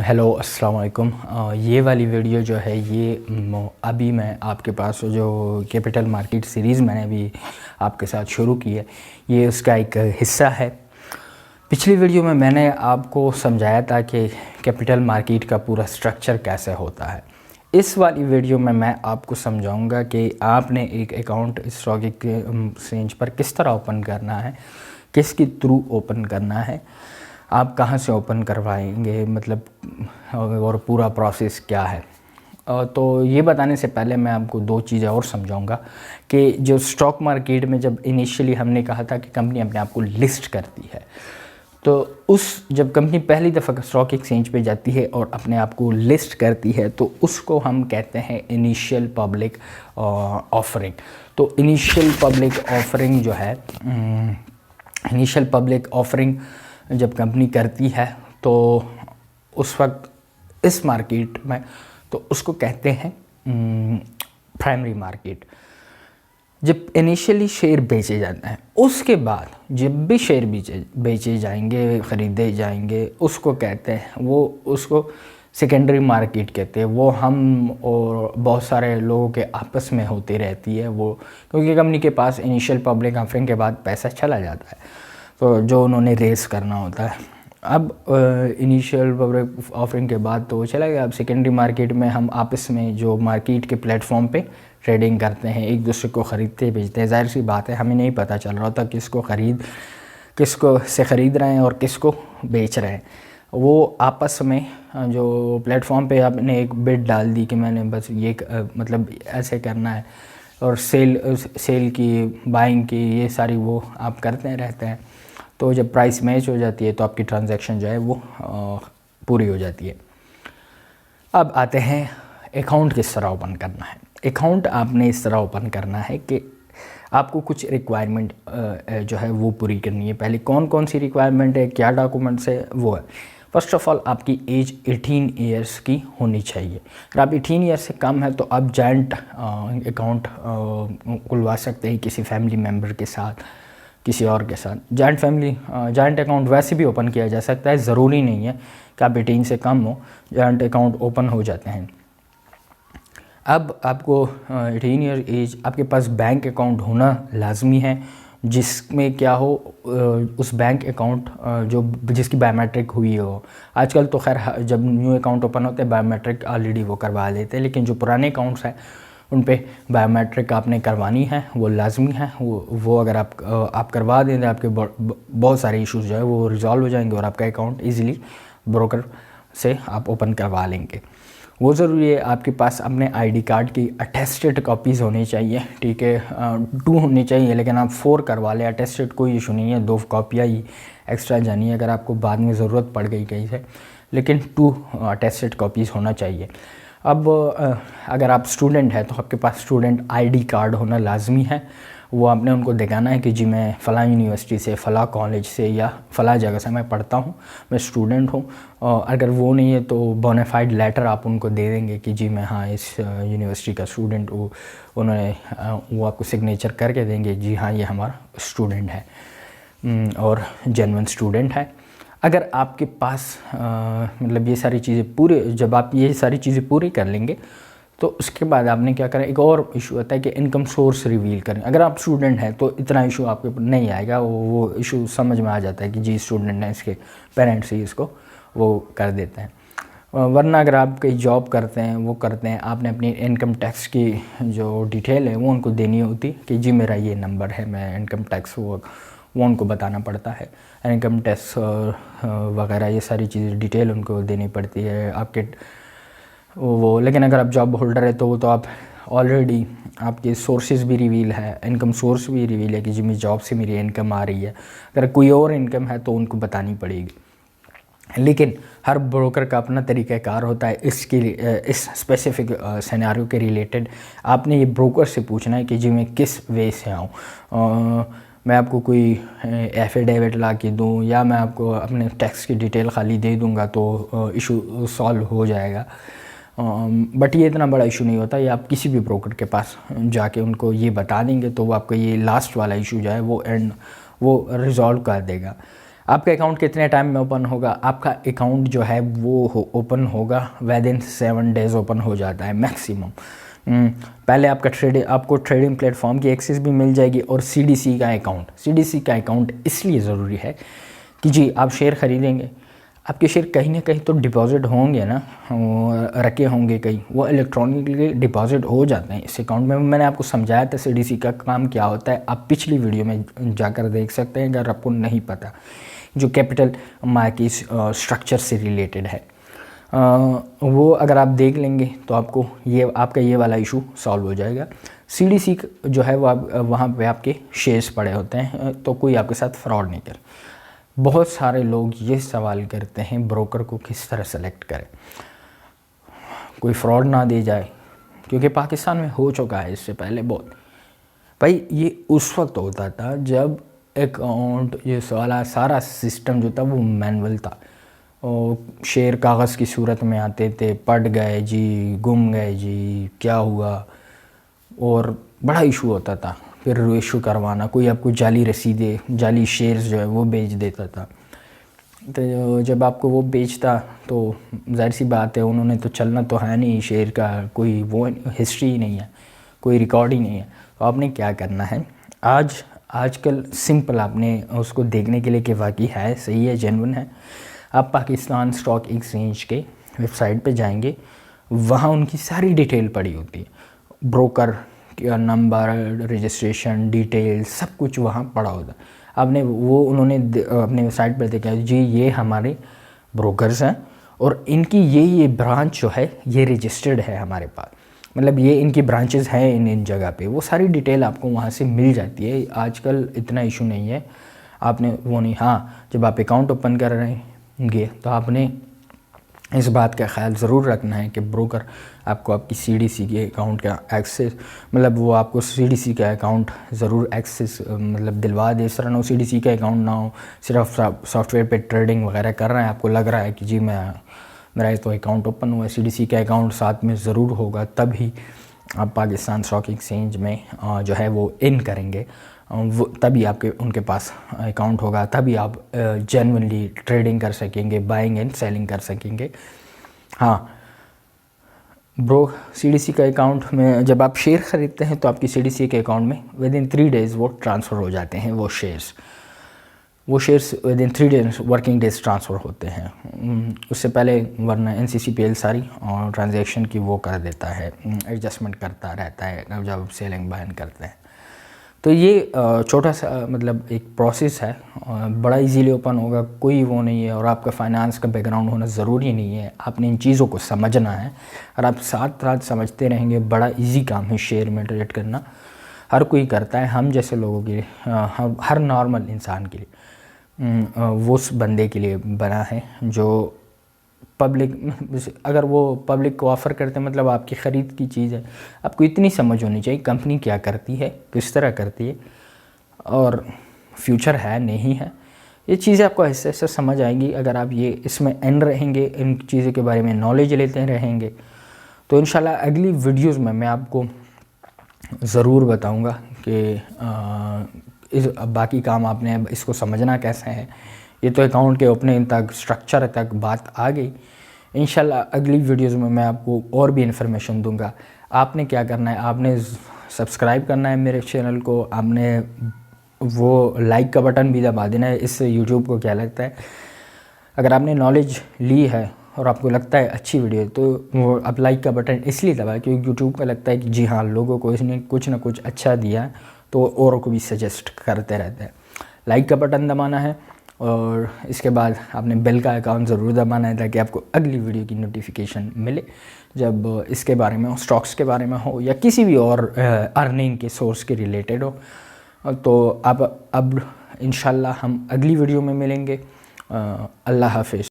Hello अस्सलाम वालेकुम। ये वाली वीडियो जो है ये अभी मैं आपके पास जो कैपिटल मार्केट सीरीज़ मैंने अभी आपके साथ शुरू की है, ये उसका एक हिस्सा है। पिछली वीडियो में मैंने आपको समझाया था कि कैपिटल मार्केट का पूरा स्ट्रक्चर कैसे होता है। इस वाली वीडियो में मैं आपको समझाऊंगा कि आपने एक अकाउंट स्टॉक एक्सचेंज पर किस तरह ओपन करना है, किसके थ्रू ओपन करना है, आप कहाँ से ओपन करवाएंगे, मतलब और पूरा प्रोसेस क्या है। तो ये बताने से पहले मैं आपको दो चीज़ें और समझाऊंगा कि जो स्टॉक मार्केट में जब इनिशियली हमने कहा था कि कंपनी अपने आप को लिस्ट करती है, तो जब कंपनी पहली दफ़ा स्टॉक एक्सचेंज पे जाती है और अपने आप को लिस्ट करती है तो उसको हम कहते हैं इनिशियल पब्लिक ऑफरिंग। तो इनिशियल पब्लिक ऑफरिंग जो है, इनिशियल पब्लिक ऑफरिंग जब कंपनी करती है तो उस वक्त इस मार्केट में तो उसको कहते हैं प्राइमरी मार्केट। जब इनिशियली शेयर बेचे जाते हैं, उसके बाद जब भी शेयर बेचे जाएंगे, ख़रीदे जाएंगे, उसको कहते हैं, वो उसको सेकेंडरी मार्केट कहते हैं। वो हम और बहुत सारे लोगों के आपस में होती रहती है वो, क्योंकि कंपनी के पास इनिशियल पब्लिक ऑफरिंग के बाद पैसा चला जाता है तो जो उन्होंने रेस करना होता है। अब इनिशियल पब्लिक ऑफरिंग के बाद तो वो चला गया। अब सेकेंडरी मार्केट में हम आपस में जो मार्केट के प्लेटफॉर्म पे ट्रेडिंग करते हैं, एक दूसरे को ख़रीदते बेचते हैं। जाहिर सी बात है, हमें नहीं पता चल रहा होता किसको से ख़रीद रहे हैं और किसको बेच रहे हैं। वो आपस में जो प्लेटफॉर्म पे आपने एक बिड डाल दी कि मैंने बस ये मतलब ऐसे करना है, और सेल की, बाइंग की, ये सारी वो आप करते रहते हैं। तो जब प्राइस मैच हो जाती है तो आपकी ट्रांजैक्शन जो है वो पूरी हो जाती है। अब आते हैं अकाउंट किस तरह ओपन करना है। अकाउंट आपने इस तरह ओपन करना है कि आपको कुछ रिक्वायरमेंट जो है वो पूरी करनी है। पहले कौन कौन सी रिक्वायरमेंट है, क्या डॉक्यूमेंट्स है, वो है फर्स्ट ऑफ़ ऑल आपकी एज 18 ईयर्स की होनी चाहिए। अगर आप 18 ईयर्स से कम है तो आप जॉइंट अकाउंट खुलवा सकते हैं किसी फैमिली मेम्बर के साथ, किसी और के साथ। जॉइंट अकाउंट वैसे भी ओपन किया जा सकता है, ज़रूरी नहीं है कि आप 18 से कम हो, जॉइंट अकाउंट ओपन हो जाते हैं। अब आपको 18 ईयर एज, आपके पास बैंक अकाउंट होना लाजमी है, जिसमें क्या हो, उस बैंक अकाउंट जो जिसकी बायोमेट्रिक हुई हो। आजकल तो खैर जब न्यू अकाउंट ओपन होते हैं बायोमेट्रिक ऑलरेडी वो करवा लेते हैं, लेकिन जो पुराने अकाउंट्स हैं उन पे बायोमेट्रिक आपने करवानी है, वो लाजमी है। वो अगर आप करवा दें तो आपके बहुत सारे इश्यूज जो है वो रिजॉल्व हो जाएंगे और आपका अकाउंट ईज़िली ब्रोकर से आप ओपन करवा लेंगे। वो ज़रूरी है आपके पास अपने आईडी कार्ड की अटेस्टेड कॉपीज़ होनी चाहिए, ठीक है। 2 होनी चाहिए, लेकिन आप 4 करवा लें, अटेस्टेड कोई इशू नहीं है, 2 कॉपियाँ ही एक्स्ट्रा जानी है अगर आपको बाद में ज़रूरत पड़ गई कहीं से, लेकिन 2 अटेस्टेड कॉपीज़ होना चाहिए। अब अगर आप स्टूडेंट हैं तो आपके पास स्टूडेंट आईडी कार्ड होना लाजमी है। वो आपने उनको दिखाना है कि जी मैं फ़लाँ यूनिवर्सिटी से, फ़लाँ कॉलेज से या फ़लाँ जगह से मैं पढ़ता हूँ, मैं स्टूडेंट हूँ। अगर वो नहीं है तो बोनाफाइड लेटर आप उनको दे देंगे कि जी मैं हाँ इस यूनिवर्सिटी का स्टूडेंट हूँ। वो आपको सिग्नेचर करके देंगे जी हाँ ये हमारा स्टूडेंट है और जेन्युइन स्टूडेंट है। अगर आपके पास मतलब ये सारी चीज़ें जब आप ये सारी चीज़ें पूरी कर लेंगे तो उसके बाद आपने क्या करें, एक और इशू आता है कि इनकम सोर्स रिवील करें। अगर आप स्टूडेंट हैं तो इतना इशू आपके ऊपर नहीं आएगा, वो इशू समझ में आ जाता है कि जी स्टूडेंट हैं, इसके पेरेंट्स ही इसको वो कर देते हैं। वरना अगर आप कहीं जॉब करते हैं, आपने अपनी इनकम टैक्स की जो डिटेल है वो उनको देनी होती कि जी मेरा ये नंबर है, मैं इनकम टैक्स वो उनको बताना पड़ता है। इनकम टैक्स वगैरह ये सारी चीज़ें डिटेल उनको देनी पड़ती है आपके वो। लेकिन अगर आप जॉब होल्डर है तो आप ऑलरेडी आपके सोर्सेज भी रिवील है, इनकम सोर्स भी रिवील है कि जी मेरी जॉब से मेरी इनकम आ रही है। अगर कोई और इनकम है तो उनको बतानी पड़ेगी। लेकिन हर ब्रोकर का अपना तरीक़ाकार होता है। इस स्पेसिफिक सिनेरियो के रिलेटेड आपने ये ब्रोकर से पूछना है कि जी मैं किस वे से आऊँ। मैं आपको कोई एफिडेविट ला के दूँ या मैं आपको अपने टैक्स की डिटेल खाली दे दूँगा तो इशू सॉल्व हो जाएगा। बट ये इतना बड़ा इशू नहीं होता। ये आप किसी भी ब्रोकर के पास जाके उनको ये बता देंगे तो वो आपका ये लास्ट वाला इशू जो है वो रिज़ॉल्व कर देगा। आपका अकाउंट कितने टाइम में ओपन होगा? आपका अकाउंट जो है वो ओपन होगा विद इन 7 डेज़ ओपन हो जाता है मैक्सिमम। पहले आपको ट्रेडिंग प्लेटफॉर्म की एक्सेस भी मिल जाएगी और सीडीसी का अकाउंट इसलिए ज़रूरी है कि जी आप शेयर ख़रीदेंगे, आपके शेयर कहीं ना कहीं तो डिपॉज़िट होंगे ना, रखे होंगे कहीं, वो इलेक्ट्रॉनिकली डिपॉज़िट हो जाते हैं इस अकाउंट में। मैंने आपको समझाया था सीडीसी का काम क्या होता है, आप पिछली वीडियो में जाकर देख सकते हैं अगर आपको नहीं पता, जो कैपिटल मार्केट स्ट्रक्चर से रिलेटेड है। वो अगर आप देख लेंगे तो आपका ये वाला इशू सॉल्व हो जाएगा। सीडीसी जो है वो वहाँ पे आपके शेयर्स पड़े होते हैं, तो कोई आपके साथ फ्रॉड नहीं करे। बहुत सारे लोग ये सवाल करते हैं ब्रोकर को किस तरह सेलेक्ट करें, कोई फ्रॉड ना दे जाए, क्योंकि पाकिस्तान में हो चुका है इससे पहले बहुत। भाई ये उस वक्त होता था जब अकाउंट ये सारा सिस्टम जो था वो मैनुअल था, और शेयर कागज़ की सूरत में आते थे, पट गए जी, गुम गए जी, क्या हुआ, और बड़ा इशू होता था। फिर इशू करवाना, कोई आपको जाली रसीदें, जाली शेयर्स जो है वो बेच देता था। तो जब आपको वो बेचता तो जाहिर सी बात है उन्होंने तो चलना तो है नहीं, शेयर का कोई वो हिस्ट्री ही नहीं है, कोई रिकॉर्ड ही नहीं है। तो आपने क्या करना है, आजकल सिंपल आपने उसको देखने के लिए कि वाकई है, सही है, जेन्युइन है, आप पाकिस्तान स्टॉक एक्सचेंज के वेबसाइट पे जाएंगे, वहाँ उनकी सारी डिटेल पड़ी होती है, ब्रोकर का नंबर, रजिस्ट्रेशन डिटेल, सब कुछ वहाँ पड़ा होता है। उन्होंने अपने वेबसाइट पर देखा जी ये हमारे ब्रोकर्स हैं और इनकी ये ब्रांच जो है ये रजिस्टर्ड है हमारे पास, मतलब ये इनकी ब्रांचेस हैं इन जगह पे, वो सारी डिटेल आपको वहाँ से मिल जाती है। आजकल इतना इशू नहीं है, आपने वो नहीं, हाँ जब आप अकाउंट ओपन कर रहेंगे तो आपने इस बात का ख्याल ज़रूर रखना है कि ब्रोकर आपको आपकी सीडीसी के अकाउंट का एक्सेस, मतलब वो आपको सीडीसी का अकाउंट ज़रूर एक्सेस मतलब दिलवा दे। इस तरह ना हो सीडीसी का अकाउंट ना हो, सिर्फ सॉफ्टवेयर पे ट्रेडिंग वगैरह कर रहे हैं, आपको लग रहा है कि जी मेरा तो अकाउंट ओपन हुआ है, सीडीसी का अकाउंट साथ में ज़रूर होगा, तभी आप पाकिस्तान स्टॉक एक्सचेंज में जो है वो इन करेंगे, वो तभी उनके पास अकाउंट होगा, तभी आप जेन्युइनली ट्रेडिंग कर सकेंगे, बाइंग एंड सेलिंग कर सकेंगे। हाँ, सीडीसी का अकाउंट में जब आप शेयर ख़रीदते हैं तो आपकी सीडीसी के अकाउंट में विद इन 3 डेज़ वो ट्रांसफ़र हो जाते हैं, वो shares with in 3 days working days transfer होते हैं। उससे पहले वरना NCCPL सारी और ट्रांजैक्शन की वो कर देता है, एडजस्टमेंट करता रहता है जब सेलिंग बाइंग करते हैं। तो ये छोटा सा मतलब एक प्रोसेस है, बड़ा इजीली ओपन होगा, कोई वो नहीं है, और आपका फाइनेंस का बैकग्राउंड होना ज़रूरी नहीं है, आपने इन चीज़ों को समझना है, और आप साथ साथ समझते रहेंगे, बड़ा इजी काम है शेयर में ट्रेड करना, हर कोई करता है, हम जैसे लोगों के लिए, हर नॉर्मल इंसान के लिए, वो उस बंदे के लिए बना है जो पब्लिक, अगर वो पब्लिक को ऑफ़र करते हैं, मतलब आपकी ख़रीद की चीज़ है, आपको इतनी समझ होनी चाहिए कंपनी क्या करती है, किस तरह करती है, और फ्यूचर है नहीं है, ये चीज़ें आपको ऐसे ऐसे समझ आएंगी अगर आप ये इसमें एंड रहेंगे, इन चीज़ों के बारे में नॉलेज लेते रहेंगे। तो इंशाल्लाह अगली वीडियोज़ में मैं आपको ज़रूर बताऊँगा कि इस बाकी काम आपने इसको समझना कैसे है। ये तो अकाउंट के ओपनिंग तक, स्ट्रक्चर तक बात आ गई। इंशाल्लाह अगली वीडियोज़ में मैं आपको और भी इन्फॉर्मेशन दूंगा। आपने क्या करना है, आपने सब्सक्राइब करना है मेरे चैनल को, आपने वो लाइक का बटन भी दबा देना है। इससे यूट्यूब को क्या लगता है, अगर आपने नॉलेज ली है और आपको लगता है अच्छी वीडियो, तो वो आप लाइक का बटन इसलिए दबाए क्योंकि यूट्यूब को लगता है कि जी हाँ, लोगों को इसने कुछ ना कुछ अच्छा दिया है, तो औरों को भी सजेस्ट करते रहते हैं। लाइक का बटन दबाना है और इसके बाद आपने बेल का आइकॉन ज़रूर दबाना है ताकि आपको अगली वीडियो की नोटिफिकेशन मिले जब इसके बारे में हो, स्टॉक्स के बारे में हो या किसी भी और अर्निंग के सोर्स के रिलेटेड हो। तो अब इंशाल्लाह हम अगली वीडियो में मिलेंगे। अल्लाह हाफिज़।